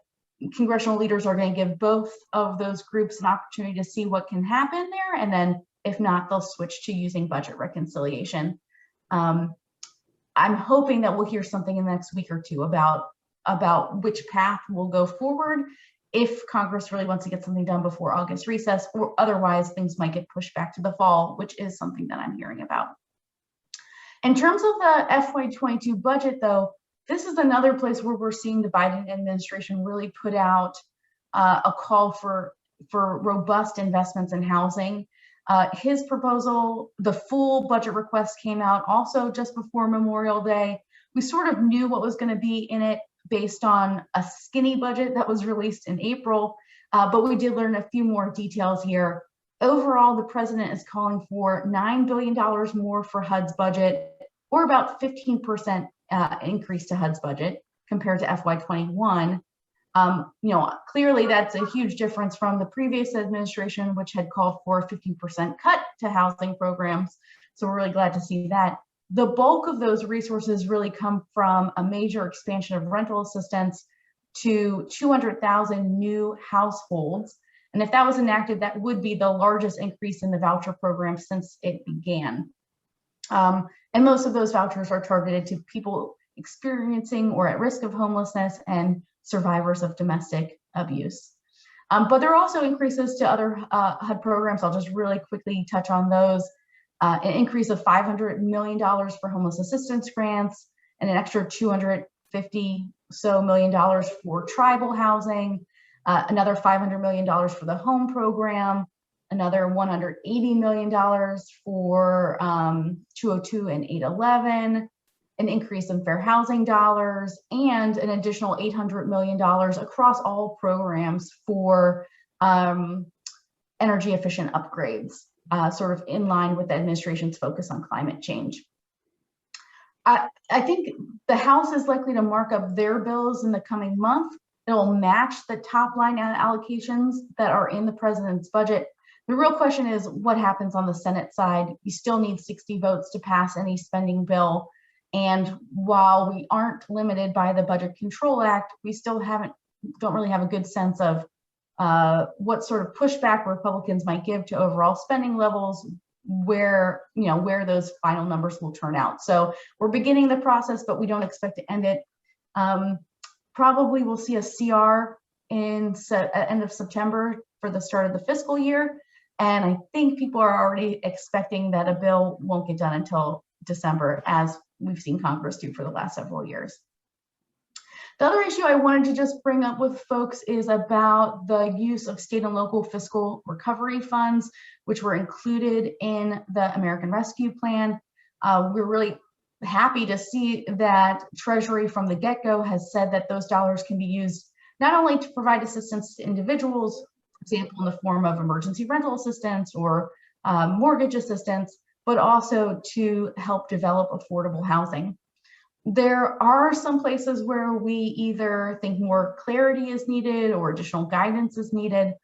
congressional leaders are going to give both of those groups an opportunity to see what can happen there, and then if not, they'll switch to using budget reconciliation. I'm hoping that we'll hear something in the next week or two about which path will go forward, if Congress really wants to get something done before August recess, or otherwise things might get pushed back to the fall, which is something that I'm hearing about. In terms of the FY22 budget, though, this is another place where we're seeing the Biden administration really put out a call for robust investments in housing. His proposal, the full budget request, came out also just before Memorial Day. We sort of knew what was going to be in it based on a skinny budget that was released in April, but we did learn a few more details here. Overall, the president is calling for $9 billion more for HUD's budget, or about 15% increase to HUD's budget compared to FY21. Clearly that's a huge difference from the previous administration, which had called for a 15% cut to housing programs. So we're really glad to see that. The bulk of those resources really come from a major expansion of rental assistance to 200,000 new households. And if that was enacted, that would be the largest increase in the voucher program since it began. And most of those vouchers are targeted to people experiencing or at risk of homelessness and survivors of domestic abuse. But there are also increases to other HUD programs. I'll just really quickly touch on those. An increase of $500 million for homeless assistance grants, and an extra $250 million for tribal housing, another $500 million for the home program, another $180 million for 202 and 811, an increase in fair housing dollars, and an additional $800 million across all programs for energy efficient upgrades, sort of in line with the administration's focus on climate change. I think the House is likely to mark up their bills in the coming month. It'll match the top line allocations that are in the president's budget. The real question is what happens on the Senate side. You still need 60 votes to pass any spending bill. And while we aren't limited by the Budget Control Act, we still don't really have a good sense of what sort of pushback Republicans might give to overall spending levels, where those final numbers will turn out. So we're beginning the process, but we don't expect to end it. Probably we'll see a CR at end of September for the start of the fiscal year. And I think people are already expecting that a bill won't get done until December, as we've seen Congress do for the last several years. The other issue I wanted to just bring up with folks is about the use of state and local fiscal recovery funds, which were included in the American Rescue Plan. We're really happy to see that Treasury from the get-go has said that those dollars can be used not only to provide assistance to individuals, for example, in the form of emergency rental assistance or mortgage assistance, but also to help develop affordable housing. There are some places where we either think more clarity is needed or additional guidance is needed.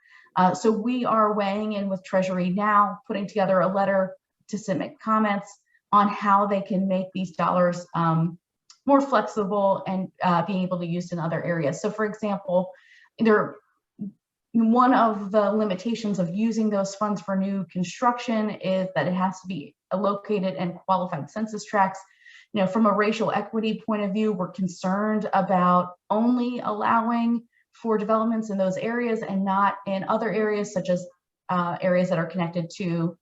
So we are weighing in with Treasury now, putting together a letter to submit comments on how they can make these dollars more flexible and being able to be used in other areas. So for example, one of the limitations of using those funds for new construction is that it has to be located in qualified census tracts. From a racial equity point of view, we're concerned about only allowing for developments in those areas and not in other areas, such as areas that are connected to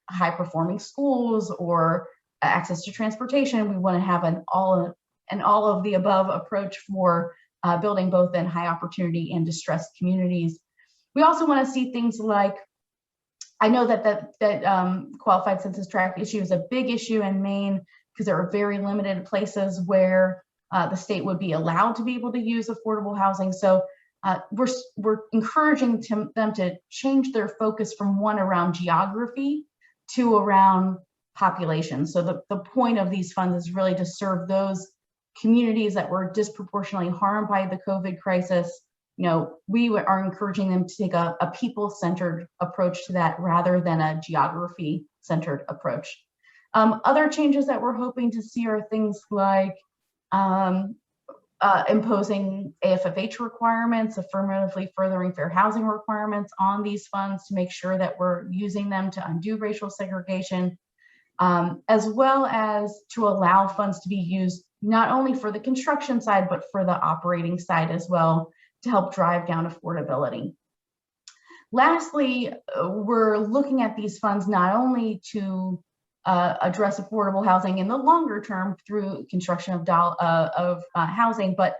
high performing schools or access to transportation. We want to have an all of the above approach for building both in high opportunity and distressed communities. We also want to see things like I know that qualified census tract issue is a big issue in Maine because there are very limited places where the state would be allowed to be able to use affordable housing. So we're encouraging them to change their focus from one around geography to around population. So the point of these funds is really to serve those communities that were disproportionately harmed by the COVID crisis. You know, we are encouraging them to take a people-centered approach to that rather than a geography-centered approach. Other changes that we're hoping to see are things like imposing AFFH requirements, affirmatively furthering fair housing requirements on these funds to make sure that we're using them to undo racial segregation, as well as to allow funds to be used not only for the construction side, but for the operating side as well to help drive down affordability. Lastly, we're looking at these funds not only to address affordable housing in the longer term through construction of housing, but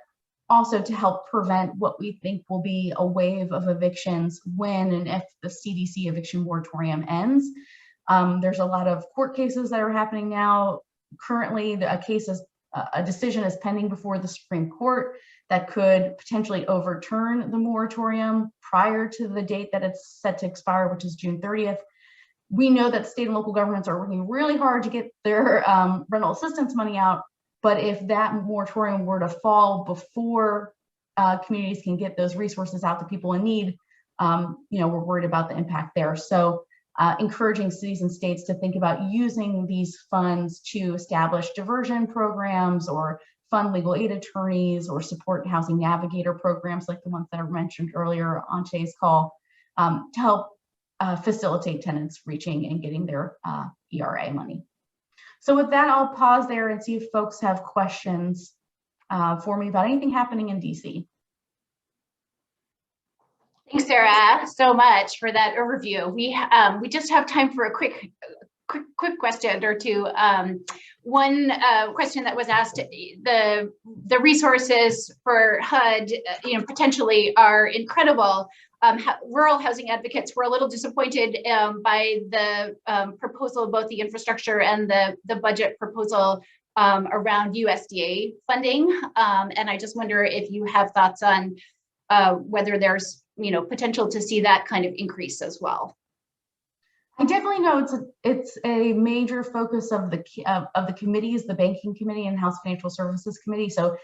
also to help prevent what we think will be a wave of evictions when and if the CDC eviction moratorium ends. There's a lot of court cases that are happening now. Currently, a decision is pending before the Supreme Court that could potentially overturn the moratorium prior to the date that it's set to expire, which is June 30th. We know that state and local governments are working really hard to get their rental assistance money out, but if that moratorium were to fall before communities can get those resources out to people in need, we're worried about the impact there. So encouraging cities and states to think about using these funds to establish diversion programs or fund legal aid attorneys or support housing navigator programs like the ones that I mentioned earlier on today's call to help facilitate tenants reaching and getting their ERA money. So with that, I'll pause there and see if folks have questions for me about anything happening in DC. Thanks, Sarah, so much for that overview. We just have time for a quick question or two. One question that was asked: the resources for HUD, potentially are incredible. Rural housing advocates were a little disappointed by the proposal, both the infrastructure and the budget proposal around USDA funding. And I just wonder if you have thoughts on whether there's potential to see that kind of increase as well. I definitely know it's a major focus of the committees, the Banking Committee and House Financial Services Committee. So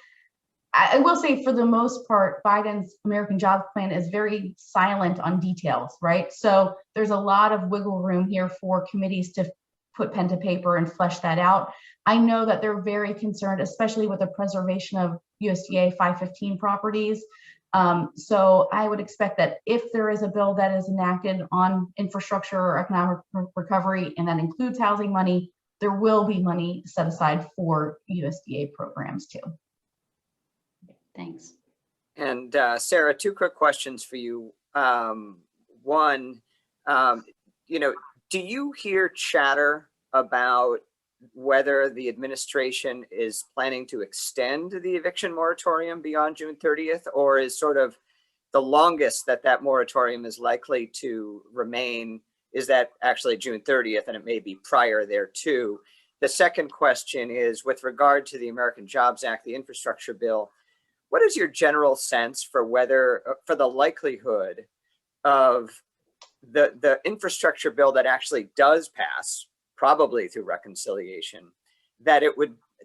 I will say, for the most part, Biden's American Jobs Plan is very silent on details, right? So there's a lot of wiggle room here for committees to put pen to paper and flesh that out. I know that they're very concerned, especially with the preservation of USDA 515 properties. So I would expect that if there is a bill that is enacted on infrastructure or economic recovery, and that includes housing money, there will be money set aside for USDA programs too. Thanks. And Sarah, two quick questions for you. One, do you hear chatter about whether the administration is planning to extend the eviction moratorium beyond June 30th, or is sort of the longest that moratorium is likely to remain, is that actually June 30th and it may be prior there too? The second question is with regard to the American Jobs Act, the infrastructure bill. What is your general sense for the likelihood of the infrastructure bill that actually does pass, probably through reconciliation, that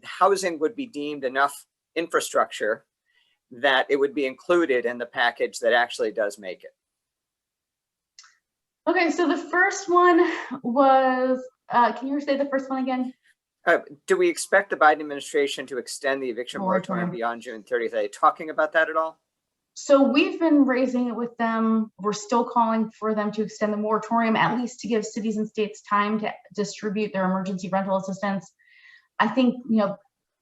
housing would be deemed enough infrastructure that it would be included in the package that actually does make it? Okay, so the first one was, can you say the first one again? Do we expect the Biden administration to extend the eviction moratorium beyond June 30th? Are they talking about that at all? So we've been raising it with them. We're still calling for them to extend the moratorium, at least to give cities and states time to distribute their emergency rental assistance. I think,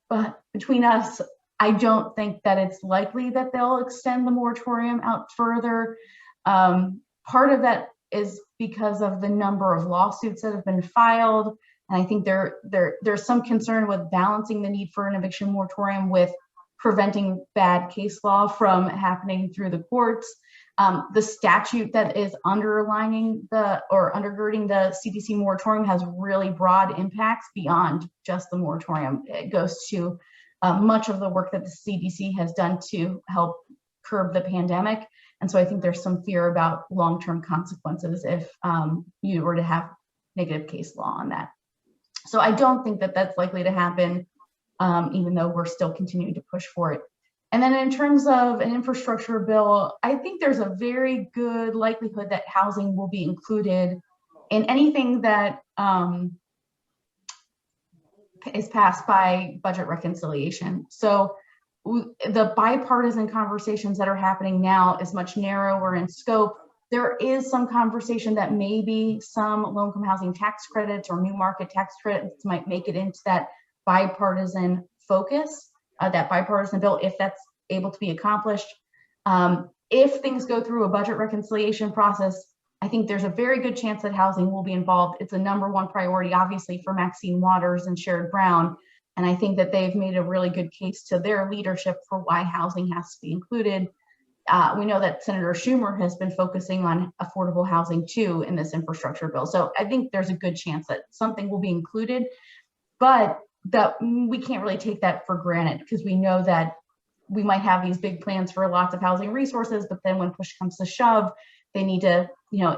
but between us, I don't think that it's likely that they'll extend the moratorium out further. Part of that is because of the number of lawsuits that have been filed. And I think there's some concern with balancing the need for an eviction moratorium with preventing bad case law from happening through the courts. The statute that is undergirding the CDC moratorium has really broad impacts beyond just the moratorium. It goes to much of the work that the CDC has done to help curb the pandemic. And so I think there's some fear about long-term consequences if you were to have negative case law on that. So I don't think that that's likely to happen, even though we're still continuing to push for it. And then in terms of an infrastructure bill, I think there's a very good likelihood that housing will be included in anything that is passed by budget reconciliation. So the bipartisan conversations that are happening now is much narrower in scope. There is some conversation that maybe some low-income housing tax credits or new market tax credits might make it into that bipartisan focus, that bipartisan bill, if that's able to be accomplished. If things go through a budget reconciliation process, I think there's a very good chance that housing will be involved. It's a #1 priority, obviously, for Maxine Waters and Sherrod Brown. And I think that they've made a really good case to their leadership for why housing has to be included. We know that Senator Schumer has been focusing on affordable housing too in this infrastructure bill. So I think there's a good chance that something will be included, but that we can't really take that for granted, because we know that we might have these big plans for lots of housing resources, but then when push comes to shove, they need to,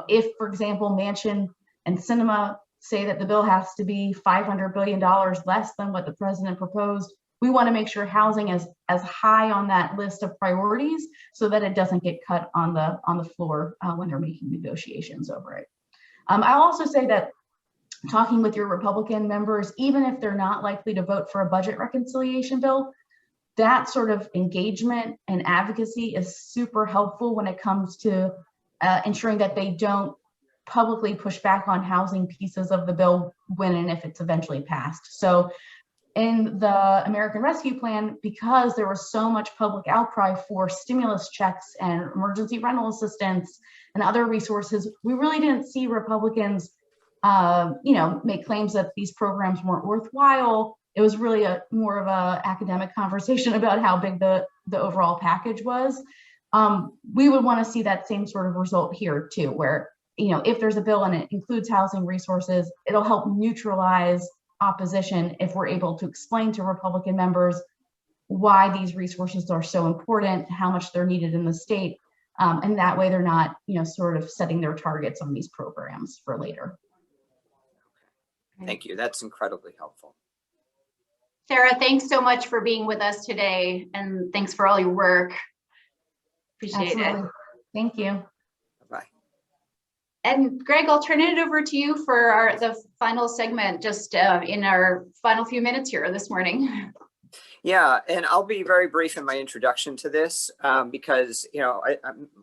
if, for example, Manchin and Sinema say that the bill has to be $500 billion less than what the president proposed, we want to make sure housing is as high on that list of priorities so that it doesn't get cut on the floor when they're making negotiations over it. I'll also say that talking with your Republican members, even if they're not likely to vote for a budget reconciliation bill, that sort of engagement and advocacy is super helpful when it comes to ensuring that they don't publicly push back on housing pieces of the bill when and if it's eventually passed. So in the American Rescue Plan, because there was so much public outcry for stimulus checks and emergency rental assistance and other resources, we really didn't see Republicans make claims that these programs weren't worthwhile. It was really more of a academic conversation about how big the overall package was. We would want to see that same sort of result here too, where, if there's a bill and it includes housing resources, it'll help neutralize opposition if we're able to explain to Republican members why these resources are so important, how much they're needed in the state. And that way they're not, sort of setting their targets on these programs for later. Thank you. That's incredibly helpful. Sarah, thanks so much for being with us today, and thanks for all your work. Appreciate Absolutely. it. Thank you. Bye. And Greg, I'll turn it over to you for the final segment, just in our final few minutes here this morning. Yeah, and I'll be very brief in my introduction to this because,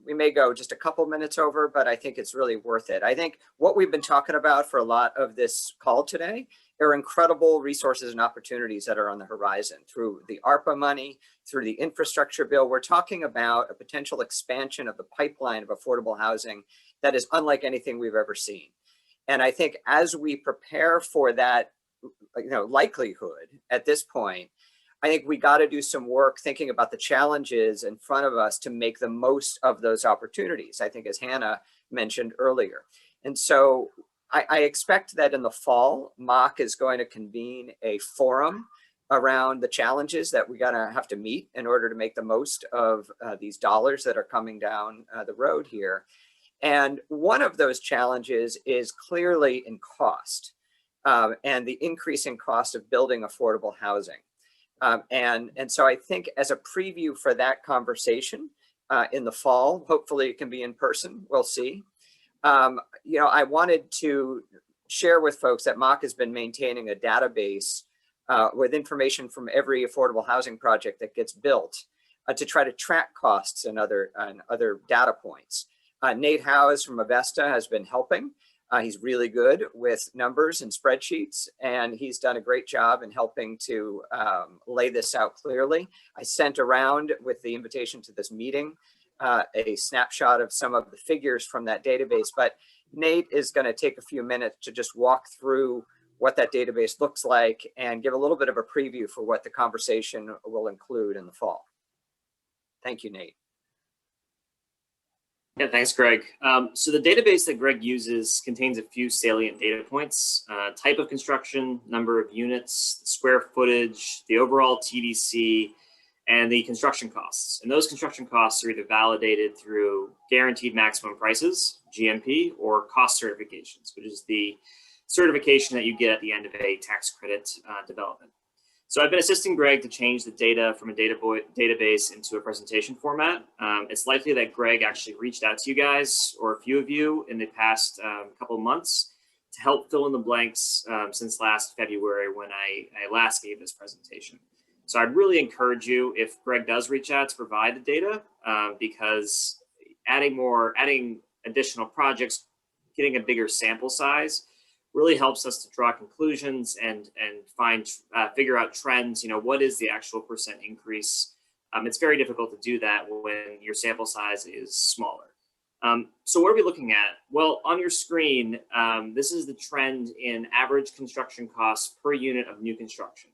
we may go just a couple minutes over, but I think it's really worth it. I think what we've been talking about for a lot of this call today are incredible resources and opportunities that are on the horizon through the ARPA money, through the infrastructure bill. We're talking about a potential expansion of the pipeline of affordable housing that is unlike anything we've ever seen. And I think as we prepare for that, likelihood at this point, I think we got to do some work thinking about the challenges in front of us to make the most of those opportunities, I think, as Hannah mentioned earlier. And so I expect that in the fall, MAHC is going to convene a forum around the challenges that we gotta have to meet in order to make the most of these dollars that are coming down the road here. And one of those challenges is clearly in cost and the increasing cost of building affordable housing. And so I think as a preview for that conversation in the fall, hopefully it can be in person, we'll see. I wanted to share with folks that MAHC has been maintaining a database with information from every affordable housing project that gets built to try to track costs and other data points. Nate Howes from Avesta has been helping. He's really good with numbers and spreadsheets, and he's done a great job in helping to lay this out clearly. I sent around with the invitation to this meeting a snapshot of some of the figures from that database, but Nate is going to take a few minutes to just walk through what that database looks like and give a little bit of a preview for what the conversation will include in the fall. Thank you, Nate. Yeah, thanks, Greg. So the database that Greg uses contains a few salient data points: type of construction, number of units, square footage, the overall TDC, and the construction costs. And those construction costs are either validated through guaranteed maximum prices, GMP, or cost certifications, which is the certification that you get at the end of a tax credit development. So I've been assisting Greg to change the data from a database into a presentation format. It's likely that Greg actually reached out to you guys, or a few of you, in the past couple of months to help fill in the blanks since last February when I last gave this presentation. So I'd really encourage you, if Greg does reach out, to provide the data, because adding additional projects, getting a bigger sample size, really helps us to draw conclusions and figure out trends. You know, what is the actual percent increase? It's very difficult to do that when your sample size is smaller. So what are we looking at? Well, on your screen, this is the trend in average construction costs per unit of new construction.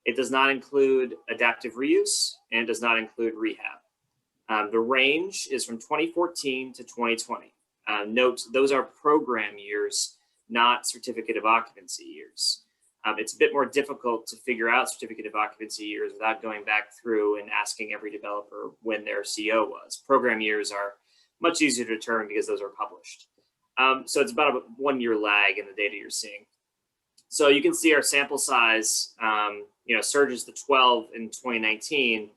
It does not include adaptive reuse, and it does not include rehab. The range is from 2014 to 2020. Note, those are program years, not certificate of occupancy years. It's a bit more difficult to figure out certificate of occupancy years without going back through and asking every developer when their CO was. Program years are much easier to determine because those are published. So it's about a 1 year lag in the data you're seeing. So you can see our sample size, surges to 12 in 2019,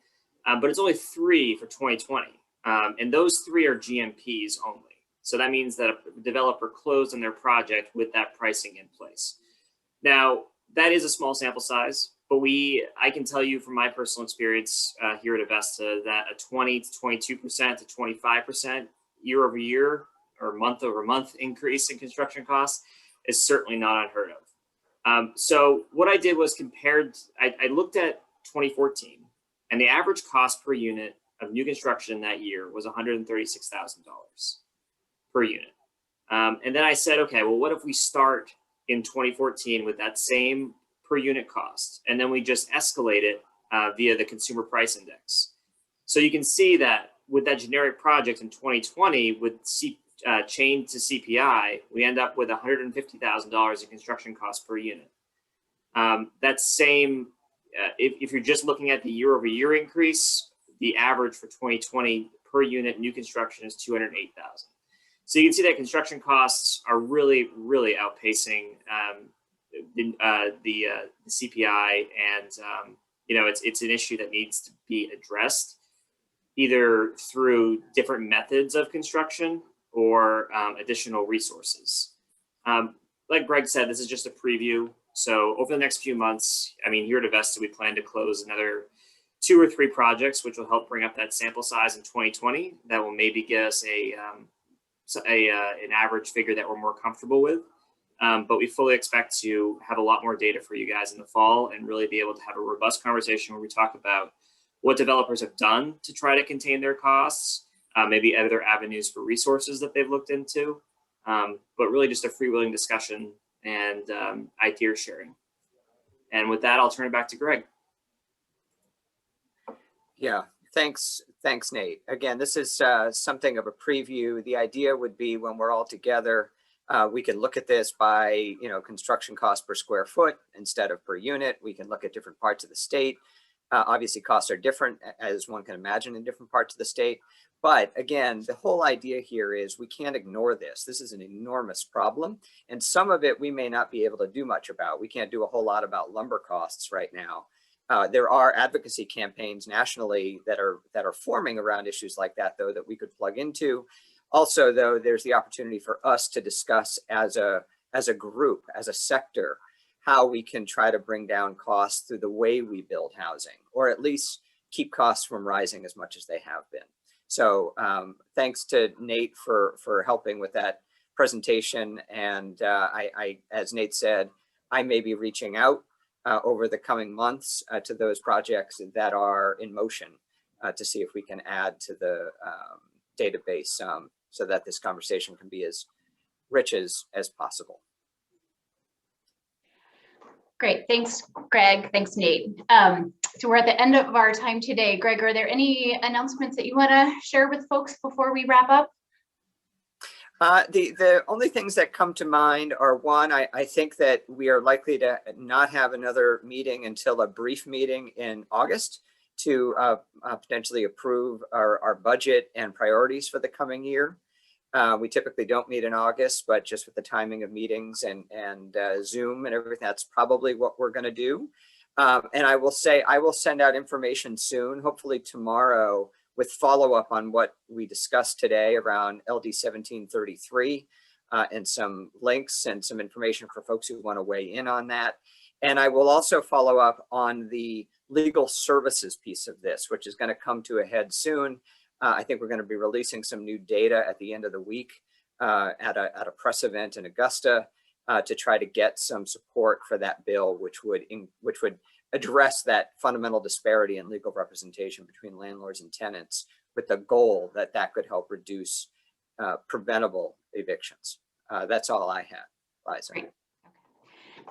but it's only 3 for 2020. And those 3 are GMPs only. So that means that a developer closed on their project with that pricing in place. Now, that is a small sample size, but I can tell you from my personal experience here at Avesta that a 20 to 22% to 25% year over year or month over month increase in construction costs is certainly not unheard of. So what I did was I looked at 2014, and the average cost per unit of new construction that year was $136,000 per unit. And then I said, okay, well, what if we start in 2014 with that same per unit cost, and then we just escalate it via the consumer price index? So you can see that with that generic project in 2020, with chained to CPI, we end up with $150,000 in construction costs per unit. That same, if you're just looking at the year over year increase, the average for 2020 per unit new construction is $208,000. So you can see that construction costs are really, really outpacing the CPI, and it's an issue that needs to be addressed either through different methods of construction or additional resources. Like Greg said, this is just a preview. So over the next few months, here at Avesta, we plan to close another 2 or 3 projects, which will help bring up that sample size in 2020. That will maybe get us an average figure that we're more comfortable with. But we fully expect to have a lot more data for you guys in the fall and really be able to have a robust conversation where we talk about what developers have done to try to contain their costs, maybe other avenues for resources that they've looked into, but really just a freewheeling discussion and idea sharing. And with that, I'll turn it back to Greg. Yeah, thanks, Nate. Again, this is something of a preview. The idea would be when we're all together, we can look at this by construction cost per square foot instead of per unit. We can look at different parts of the state. Obviously, costs are different, as one can imagine, in different parts of the state. But again, the whole idea here is we can't ignore this. This is an enormous problem, and some of it we may not be able to do much about. We can't do a whole lot about lumber costs right now. There are advocacy campaigns nationally that are forming around issues like that, though, that we could plug into. Also, though, there's the opportunity for us to discuss as a group, as a sector, how we can try to bring down costs through the way we build housing, or at least keep costs from rising as much as they have been. So thanks to Nate for helping with that presentation. And I, as Nate said, I may be reaching out over the coming months to those projects that are in motion to see if we can add to the database so that this conversation can be as rich as possible. Great, thanks, Greg. Thanks, Nate. So we're at the end of our time today. Greg, are there any announcements that you want to share with folks before we wrap up? The only things that come to mind are, one, I think that we are likely to not have another meeting until a brief meeting in August to potentially approve our budget and priorities for the coming year. We typically don't meet in August, but just with the timing of meetings and Zoom and everything, that's probably what we're going to do. And I will say, I will send out information soon, hopefully tomorrow, with follow-up on what we discussed today around LD 1733 and some links and some information for folks who want to weigh in on that. And I will also follow up on the legal services piece of this, which is going to come to a head soon. I think we're going to be releasing some new data at the end of the week at a press event in Augusta to try to get some support for that bill, which would address that fundamental disparity in legal representation between landlords and tenants, with the goal that that could help reduce preventable evictions. That's all I have, Liza. Great.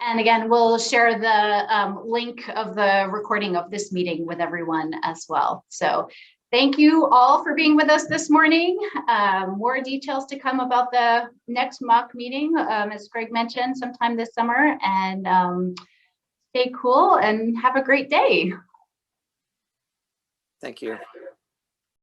And again, we'll share the link of the recording of this meeting with everyone as well. So thank you all for being with us this morning. More details to come about the next mock meeting, as Greg mentioned, sometime this summer. And stay cool and have a great day. Thank you.